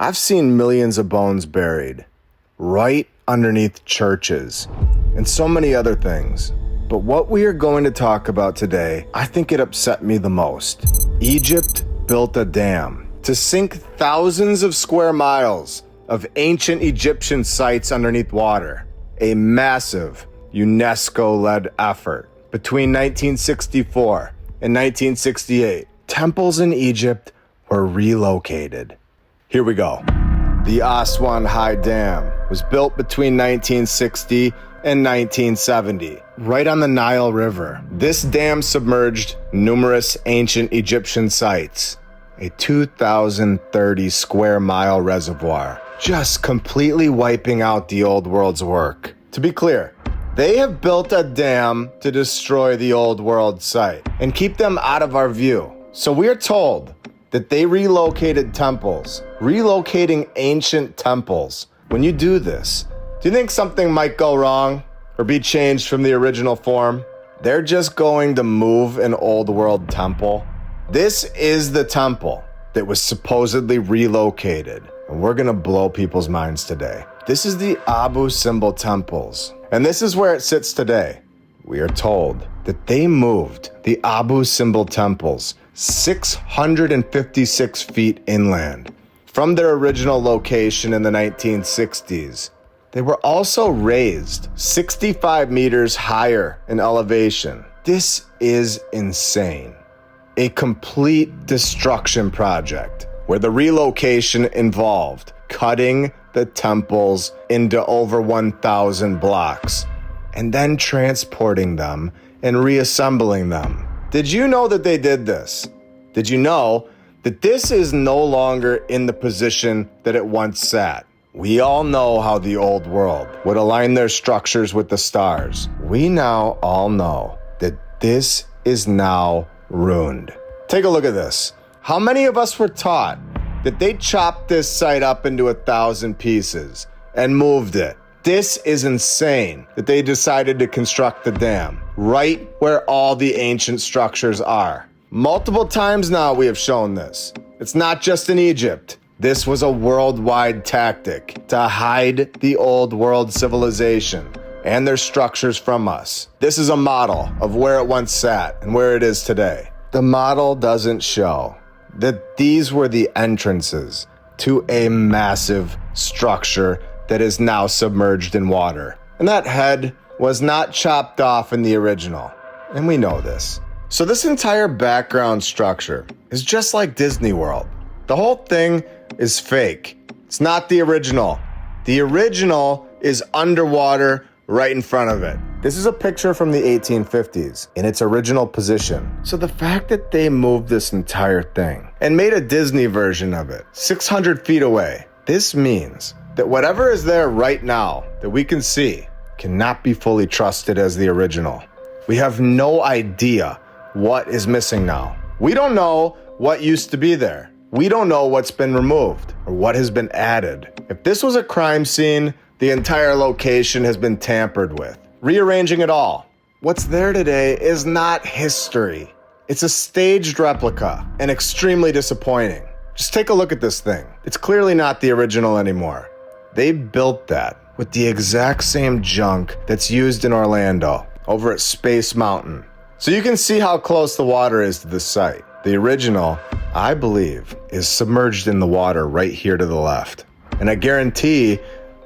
I've seen millions of bones buried right underneath churches and so many other things. But what we are going to talk about today, I think it upset me the most. Egypt built a dam to sink thousands of square miles of ancient Egyptian sites underneath water. A massive UNESCO-led effort. Between 1964 and 1968, temples in Egypt were relocated. Here we go. The Aswan Dam was built between 1960 and 1970, right on the Nile River. This dam submerged numerous ancient Egyptian sites, a 2,030 square mile reservoir, just completely wiping out the old world's work. To be clear, they have built a dam to destroy the old world site and keep them out of our view. So we are told that they relocated temples, relocating ancient temples. When you do this, do you think something might go wrong or be changed from the original form? They're just going to move an old world temple. This is the temple that was supposedly relocated, and we're gonna blow people's minds today. This is the Abu Simbel temples, and this is where it sits today. We are told that they moved the Abu Simbel temples 656 feet inland from their original location in the 1960s. They were also raised 65 meters higher in elevation. This is insane. A complete destruction project where the relocation involved cutting the temples into over 1,000 blocks and then transporting them and reassembling them. Did you know that they did this? Did you know that this is no longer in the position that it once sat? We all know how the old world would align their structures with the stars. We now all know that this is now ruined. Take a look at this. How many of us were taught that they chopped this site up into 1,000 pieces and moved it? This is insane that they decided to construct the dam right where all the ancient structures are. Multiple times now we have shown this. It's not just in Egypt. This was a worldwide tactic to hide the old world civilization and their structures from us. This is a model of where it once sat and where it is today. The model doesn't show that these were the entrances to a massive structure that is now submerged in water. And that head was not chopped off in the original. And we know this. So this entire background structure is just like Disney World. The whole thing is fake. It's not the original. The original is underwater right in front of it. This is a picture from the 1850s in its original position. So the fact that they moved this entire thing and made a Disney version of it 600 feet away, this means that whatever is there right now that we can see cannot be fully trusted as the original. We have no idea what is missing now. We don't know what used to be there. We don't know what's been removed or what has been added. If this was a crime scene, the entire location has been tampered with, rearranging it all. What's there today is not history. It's a staged replica and extremely disappointing. Just take a look at this thing. It's clearly not the original anymore. They built that with the exact same junk that's used in Orlando over at Space Mountain. So you can see how close the water is to the site. The original, I believe, is submerged in the water right here to the left. And I guarantee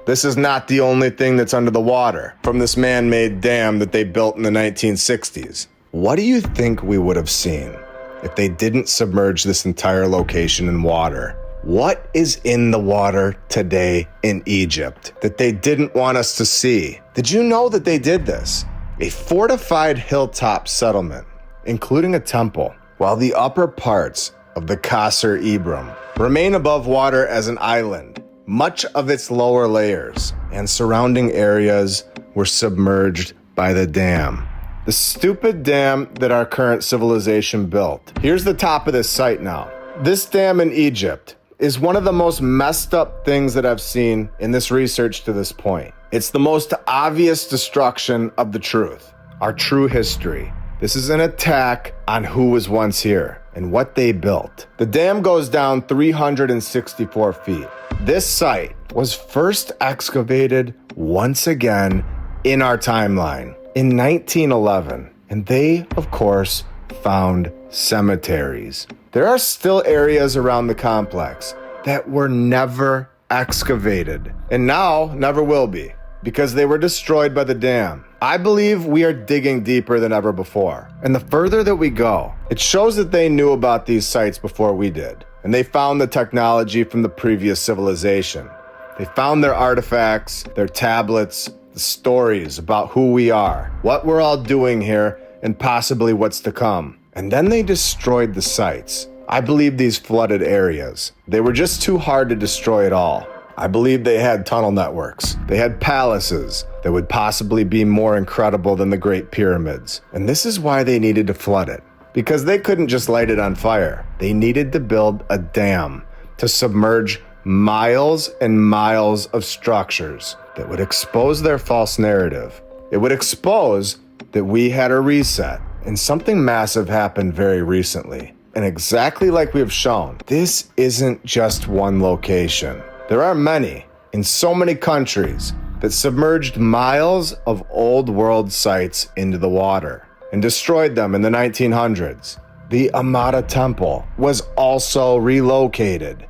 this is not the only thing that's under the water from this man-made dam that they built in the 1960s. What do you think we would have seen if they didn't submerge this entire location in water? What is in the water today in Egypt that they didn't want us to see? Did you know that they did this? A fortified hilltop settlement, including a temple, while the upper parts of the Qasr Ibram remain above water as an island. Much of its lower layers and surrounding areas were submerged by the dam. The stupid dam that our current civilization built. Here's the top of this site now. This dam in Egypt is one of the most messed up things that I've seen in this research to this point. It's the most obvious destruction of the truth, our true history. This is an attack on who was once here and what they built. The dam goes down 364 feet. This site was first excavated once again in our timeline in 1911, and they, of course, found cemeteries. There are still areas around the complex that were never excavated, and now never will be, because they were destroyed by the dam. I believe we are digging deeper than ever before, and the further that we go, it shows that they knew about these sites before we did, and they found the technology from the previous civilization. They found their artifacts, their tablets, the stories about who we are, what we're all doing here, and possibly what's to come. And then they destroyed the sites. I believe these flooded areas. They were just too hard to destroy at all. I believe they had tunnel networks. They had palaces that would possibly be more incredible than the Great Pyramids. And this is why they needed to flood it. Because they couldn't just light it on fire. They needed to build a dam to submerge miles and miles of structures that would expose their false narrative. It would expose that we had a reset. And something massive happened very recently. And exactly like we have shown, this isn't just one location. There are many, in so many countries, that submerged miles of old world sites into the water and destroyed them in the 1900s. The Amada Temple was also relocated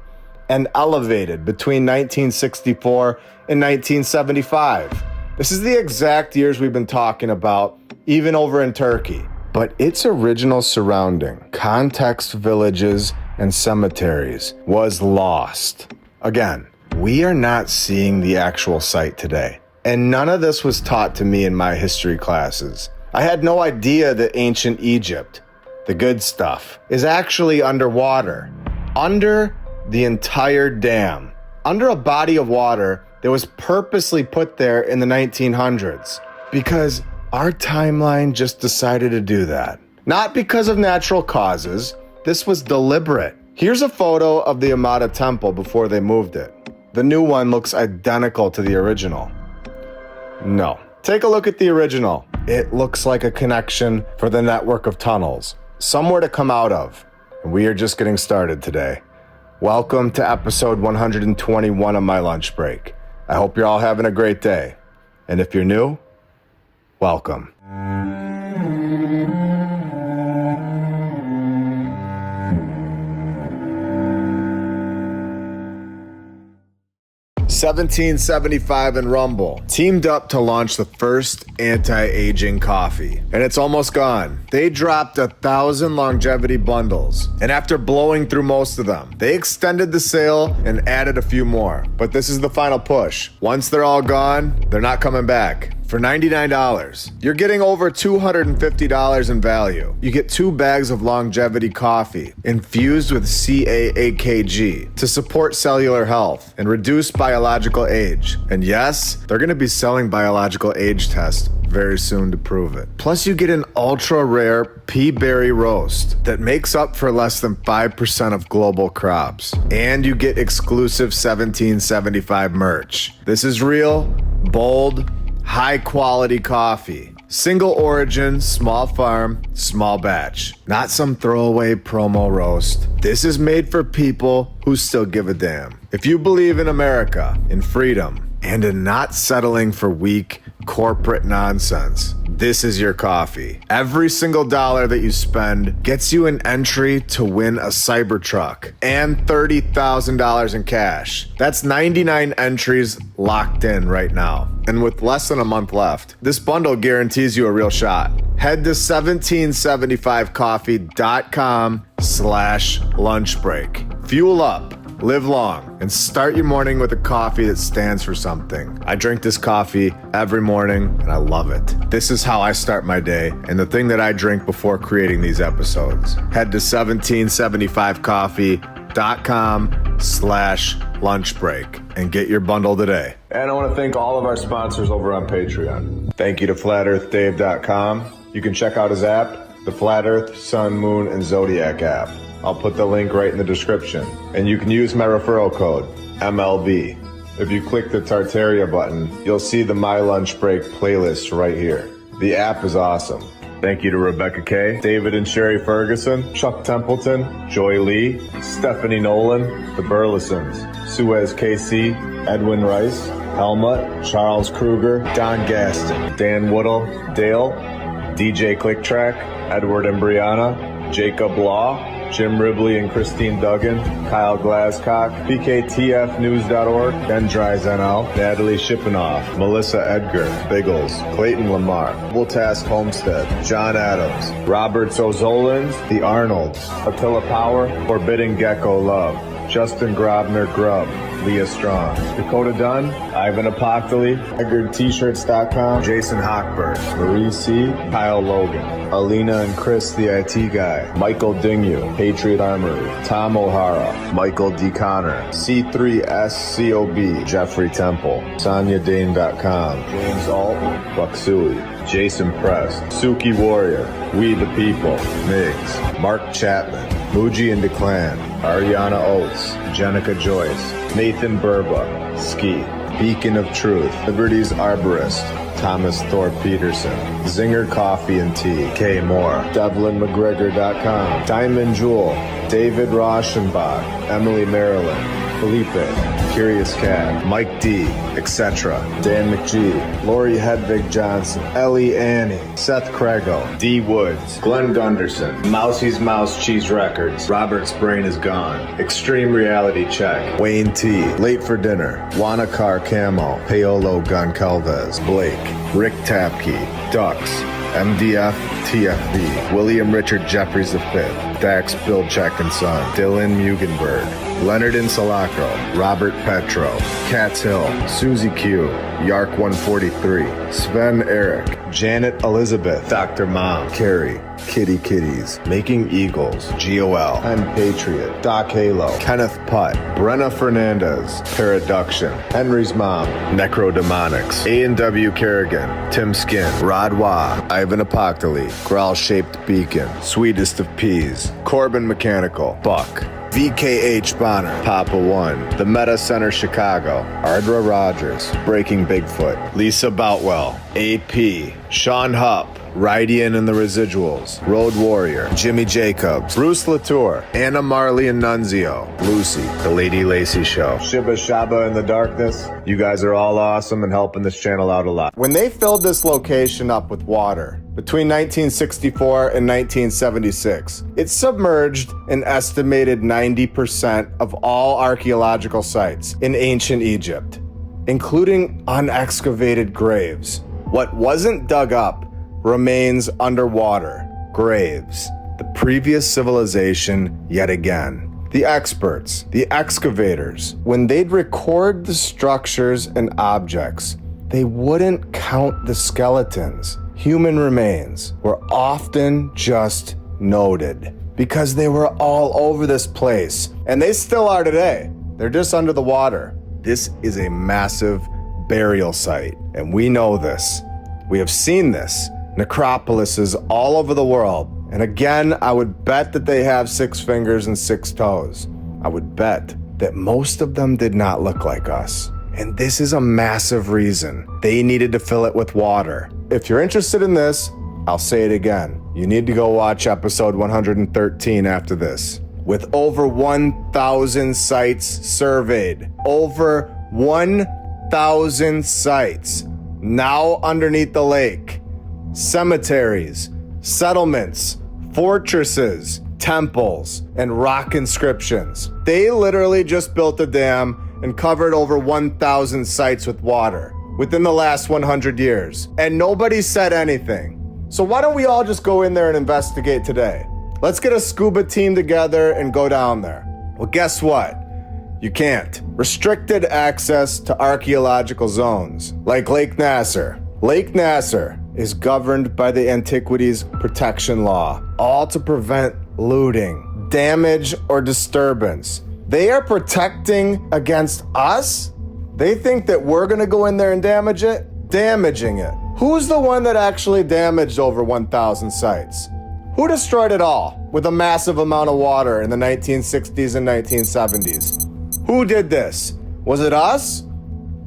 and elevated between 1964 and 1975. This is the exact years we've been talking about, even over in Turkey. But its original surrounding, context villages and cemeteries, was lost. Again, we are not seeing the actual site today. And none of this was taught to me in my history classes. I had no idea that ancient Egypt, the good stuff, is actually underwater. Under the entire dam. Under a body of water that was purposely put there in the 1900s. Because our timeline just decided to do that. Not because of natural causes. This was deliberate. Here's a photo of the Amada Temple before they moved it. The new one looks identical to the original. No. Take a look at the original. It looks like a connection for the network of tunnels. Somewhere to come out of. And we are just getting started today. Welcome to episode 121 of my lunch break. I hope you're all having a great day. And if you're new, welcome. 1775 and Rumble teamed up to launch the first anti-aging coffee, and it's almost gone. They dropped 1,000 longevity bundles, and after blowing through most of them, they extended the sale and added a few more. But this is the final push. Once they're all gone, they're not coming back. For $99, you're getting over $250 in value. You get 2 bags of longevity coffee infused with CAAKG to support cellular health and reduce biological age. And yes, they're going to be selling biological age tests very soon to prove it. Plus, you get an ultra rare pea berry roast that makes up for less than 5% of global crops. And you get exclusive 1775 merch. This is real, bold, high quality coffee. Single origin, small farm, small batch. Not some throwaway promo roast. This is made for people who still give a damn. If you believe in America, in freedom, and in not settling for weak corporate nonsense, this is your coffee. Every single dollar that you spend gets you an entry to win a Cybertruck and $30,000 in cash. That's 99 entries locked in right now. And with less than a month left, this bundle guarantees you a real shot. Head to 1775coffee.com/lunchbreak. Fuel up. Live long and start your morning with a coffee that stands for something. I drink this coffee every morning and I love it. This is how I start my day and the thing that I drink before creating these episodes. Head to 1775coffee.com/lunchbreak and get your bundle today. And I want to thank all of our sponsors over on Patreon. Thank you to FlatEarthDave.com. You can check out his app, the Flat Earth, Sun, Moon, and Zodiac app. I'll put the link right in the description. And you can use my referral code, MLB. If you click the Tartaria button, you'll see the My Lunch Break playlist right here. The app is awesome. Thank you to Rebecca K, David and Sherry Ferguson, Chuck Templeton, Joy Lee, Stephanie Nolan, the Burlesons, Suez KC, Edwin Rice, Helmut, Charles Kruger, Don Gaston, Dan Woodall, Dale, DJ Clicktrack, Edward and Brianna, Jacob Law, Jim Ribley and Christine Duggan, Kyle Glasscock, PKTFnews.org, Ben Dries NL, Natalie Shippenoff, Melissa Edgar, Biggles, Clayton Lamar, Double Task Homestead, John Adams, Robert Zozolins, The Arnolds, Attila Power, Forbidden Gecko Love, Justin Grobner Grubb, Leah Strong, Dakota Dunn, Ivan Apoctoli, EdgarT-shirts.com, Jason Hochberg, Marie C., Kyle Logan, Alina and Chris the IT Guy, Michael Dingyu, Patriot Armory, Tom O'Hara, Michael D. Connor, C3SCOB, Jeffrey Temple, SonyaDane.com, James Alton, Bucksui, Jason Prest, Suki Warrior, We the People, Migs, Mark Chapman, Muji and DeClan, Ariana Oates, Jenica Joyce, Nathan Burba, Ski, Beacon of Truth, Liberty's Arborist, Thomas Thorpe Peterson, Zinger Coffee and Tea, Kay Moore, DevlinMcGregor.com, Diamond Jewel, David Rauschenbach, Emily Maryland, Felipe, Curious Cat, Mike D, etc., Dan McGee, Lori Hedvig Johnson, Ellie Annie, Seth Craigo, D Woods, Glenn Gunderson, Mousie's Mouse Cheese Records, Robert's Brain is Gone, Extreme Reality Check, Wayne T, Late for Dinner, Wanakar Camo, Paolo Goncalves, Blake, Rick Tapke, Ducks, MDF, TFB, William Richard Jeffries V, Dax Bilchek and Son, Dylan Mugenberg, Leonard Insalacro, Robert Petro, Katz Hill, Susie Q, Yark 143, Sven Eric, Janet Elizabeth, Dr. Mom, Carrie, Kitty Kitties, Making Eagles, GOL, I'm Patriot, Doc Halo, Kenneth Putt, Brenna Fernandez, Paraduction, Henry's Mom, Necrodemonics, A&W Kerrigan, Tim Skin, Rod Wah, Ivan Apoctoli, Growl-Shaped Beacon, Sweetest of Peas, Corbin Mechanical, Buck, VKH Bonner, Papa One, The Meta Center Chicago, Ardra Rogers, Breaking Bigfoot, Lisa Boutwell, AP, Sean Hupp, Rydian and the Residuals, Road Warrior, Jimmy Jacobs, Bruce Latour, Anna Marley and Nunzio, Lucy, The Lady Lacey Show, Shiba Shaba in the Darkness. You guys are all awesome and helping this channel out a lot. When they filled this location up with water, between 1964 and 1976, it submerged an estimated 90% of all archaeological sites in ancient Egypt, including unexcavated graves. What wasn't dug up remains underwater, graves, the previous civilization yet again. The experts, the excavators, when they'd record the structures and objects, they wouldn't count the skeletons. Human remains were often just noted because they were all over this place, and they still are today. They're just under the water. This is a massive burial site, and we know this. We have seen this. Necropolises all over the world. And again, I would bet that they have 6 fingers and 6 toes. I would bet that most of them did not look like us. And this is a massive reason they needed to fill it with water. If you're interested in this, I'll say it again. You need to go watch episode 113 after this. With over 1,000 sites surveyed. Over 1,000 sites now underneath the lake. Cemeteries, settlements, fortresses, temples, and rock inscriptions. They literally just built a dam and covered over 1,000 sites with water within the last 100 years. And nobody said anything. So why don't we all just go in there and investigate today? Let's get a scuba team together and go down there. Well, guess what? You can't. Restricted access to archaeological zones, like Lake Nasser. Lake Nasser is governed by the Antiquities Protection Law, all to prevent looting, damage, or disturbance. They are protecting against us? They think that we're gonna go in there and damage it? Damaging it. Who's the one that actually damaged over 1,000 sites? Who destroyed it all with a massive amount of water in the 1960s and 1970s? Who did this? Was it us?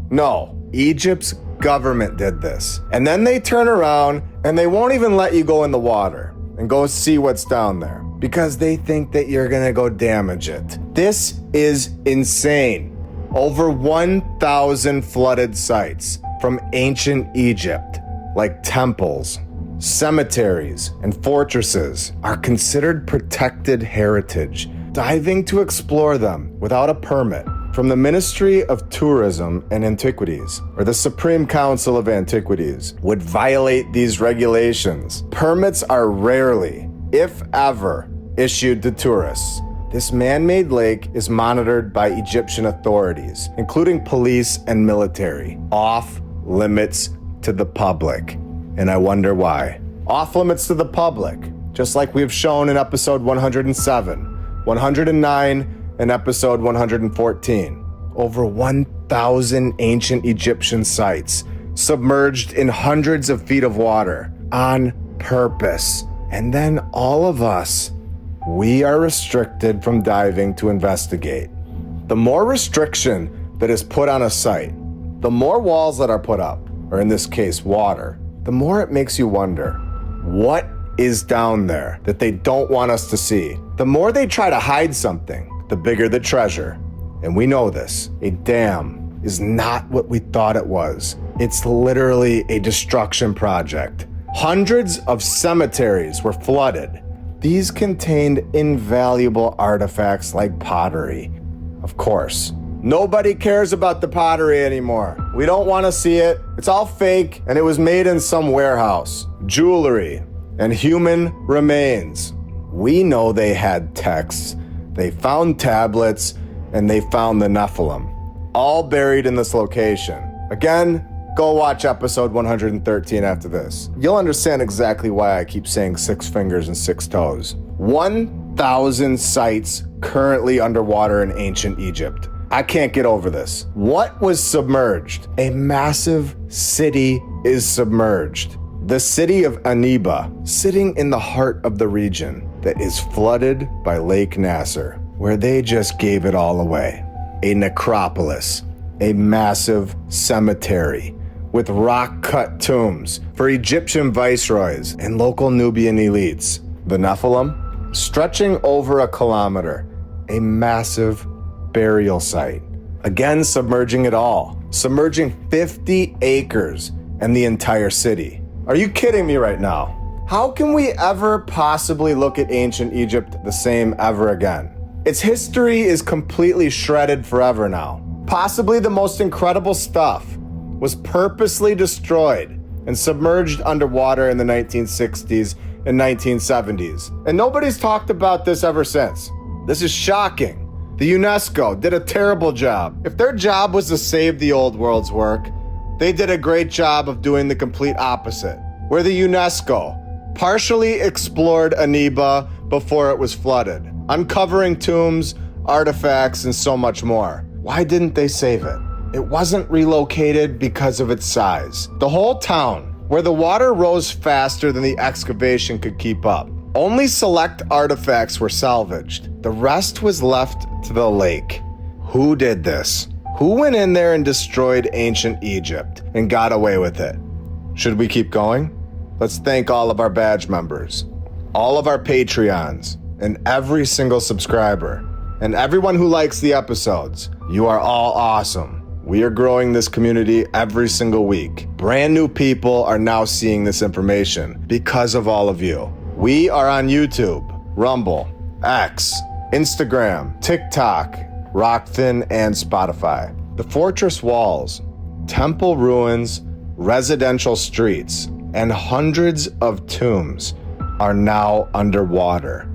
No, Egypt's government did this. And then they turn around and they won't even let you go in the water and go see what's down there because they think that you're gonna go damage it. This is insane. Over 1,000 flooded sites from ancient Egypt, like temples, cemeteries, and fortresses, are considered protected heritage. Diving to explore them without a permit from the Ministry of Tourism and Antiquities, or the Supreme Council of Antiquities, would violate these regulations. Permits are rarely, if ever, issued to tourists. This man-made lake is monitored by Egyptian authorities, including police and military. Off limits to the public. And I wonder why. Off limits to the public, just like we've shown in episode 107, 109, and episode 114. Over 1,000 ancient Egyptian sites submerged in hundreds of feet of water on purpose. And then all of us, we are restricted from diving to investigate. The more restriction that is put on a site, the more walls that are put up, or in this case, water, the more it makes you wonder, what is down there that they don't want us to see? The more they try to hide something, the bigger the treasure. And we know this. A dam is not what we thought it was. It's literally a destruction project. Hundreds of cemeteries were flooded. These contained invaluable artifacts like pottery. Of course, nobody cares about the pottery anymore. We don't want to see it. It's all fake, and it was made in some warehouse. Jewelry and human remains. We know they had texts. They found tablets, and they found the Nephilim, all buried in this location. Again, go watch episode 113 after this. You'll understand exactly why I keep saying 6 fingers and 6 toes. 1,000 sites currently underwater in ancient Egypt. I can't get over this. What was submerged? A massive city is submerged. The city of Aniba, sitting in the heart of the region that is flooded by Lake Nasser, where they just gave it all away. A necropolis, a massive cemetery with rock-cut tombs for Egyptian viceroys and local Nubian elites. The Nephilim, stretching over a kilometer, a massive burial site. Again, submerging it all, submerging 50 acres and the entire city. Are you kidding me right now? How can we ever possibly look at ancient Egypt the same ever again? Its history is completely shredded forever now. Possibly the most incredible stuff was purposely destroyed and submerged underwater in the 1960s and 1970s. And nobody's talked about this ever since. This is shocking. The UNESCO did a terrible job. If their job was to save the old world's work, they did a great job of doing the complete opposite, where the UNESCO partially explored Aniba before it was flooded, uncovering tombs, artifacts, and so much more. Why didn't they save it? It wasn't relocated because of its size. The whole town, where the water rose faster than the excavation could keep up. Only select artifacts were salvaged. The rest was left to the lake. Who did this? Who went in there and destroyed ancient Egypt and got away with it? Should we keep going? Let's thank all of our badge members, all of our Patreons, and every single subscriber, and everyone who likes the episodes. You are all awesome. We are growing this community every single week. Brand new people are now seeing this information because of all of you. We are on YouTube, Rumble, X, Instagram, TikTok, Rockfin, and Spotify. The fortress walls, temple ruins, residential streets, and hundreds of tombs are now underwater.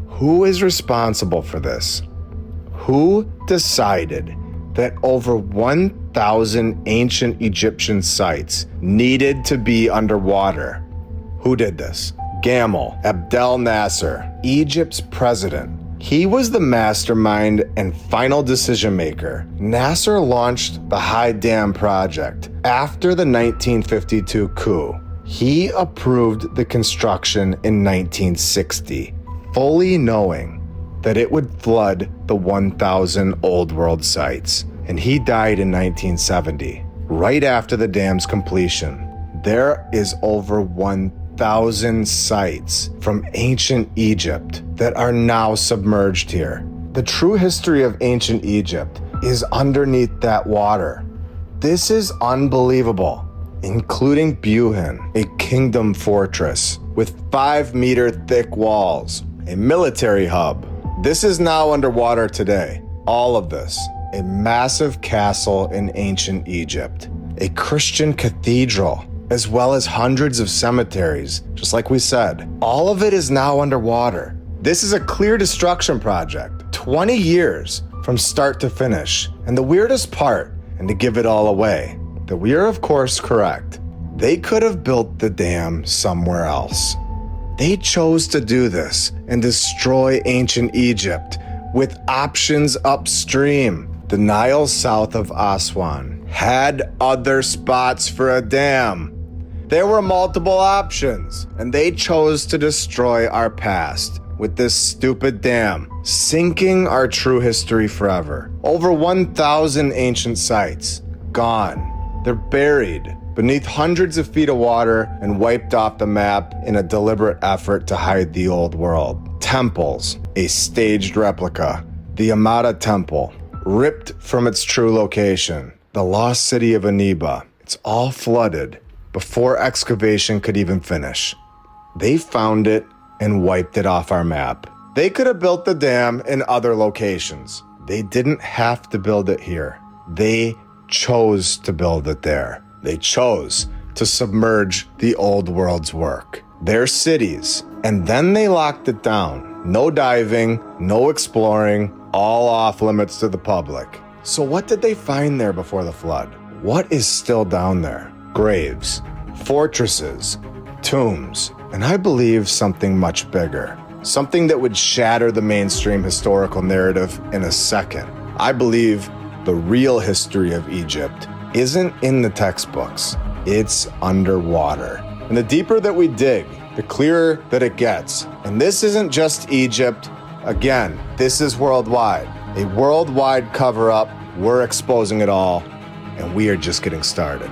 Who is responsible for this? Who decided that over 1,000 ancient Egyptian sites needed to be underwater? Who did this? Gamal Abdel Nasser, Egypt's president. He was the mastermind and final decision maker. Nasser launched the High Dam project after the 1952 coup. He approved the construction in 1960, fully knowing that it would flood the 1,000 old world sites. And he died in 1970, right after the dam's completion. There is over 1,000 sites from ancient Egypt that are now submerged here. The true history of ancient Egypt is underneath that water. This is unbelievable, including Buchan, a kingdom fortress with 5-meter thick walls, a military hub. This is now underwater today. All of this, a massive castle in ancient Egypt, a Christian cathedral, as well as hundreds of cemeteries, just like we said. All of it is now underwater. This is a clear destruction project, 20 years from start to finish. And the weirdest part, and to give it all away, that we are of course correct, they could have built the dam somewhere else. They chose to do this and destroy ancient Egypt with options upstream. The Nile south of Aswan had other spots for a dam. There were multiple options, and they chose to destroy our past with this stupid dam, sinking our true history forever. Over 1,000 ancient sites, gone. They're buried beneath hundreds of feet of water and wiped off the map in a deliberate effort to hide the old world. Temples, a staged replica. The Amada Temple, ripped from its true location. The lost city of Aniba. It's all flooded before excavation could even finish. They found it and wiped it off our map. They could have built the dam in other locations. They didn't have to build it here. They chose to build it there. They chose to submerge the old world's work, their cities, and then they locked it down. No diving, no exploring, all off limits to the public. So what did they find there before the flood? What is still down there? Graves, fortresses, tombs, and I believe something much bigger. Something that would shatter the mainstream historical narrative in a second. I believe the real history of Egypt isn't in the textbooks. It's underwater. And the deeper that we dig, the clearer that it gets. And this isn't just Egypt. Again, this is worldwide. A worldwide cover-up. We're exposing it all, and we are just getting started.